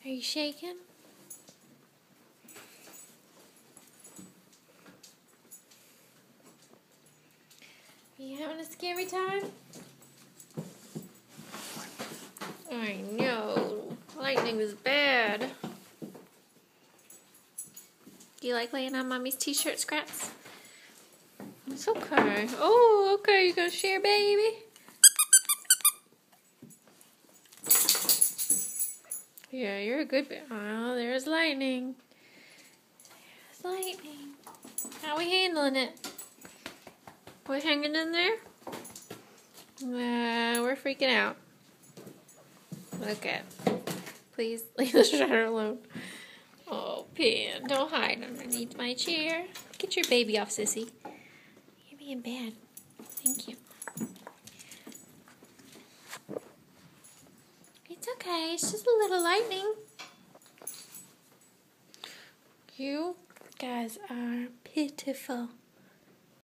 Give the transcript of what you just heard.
Are you shaking? Are you having a scary time? I know. Lightning is bad. Do you like laying on Mommy's t-shirt scraps? It's okay. Oh, okay. You gonna share, baby? Yeah, you're a good bit. Oh, there's lightning. There's lightning. How are we handling it? We're hanging in there? We're freaking out. Okay. Please leave the shutter alone. Oh, Pin, don't hide underneath my chair. Get your baby off, sissy. You're being bad. Thank you. It's okay. It's just a little lightning. You guys are pitiful.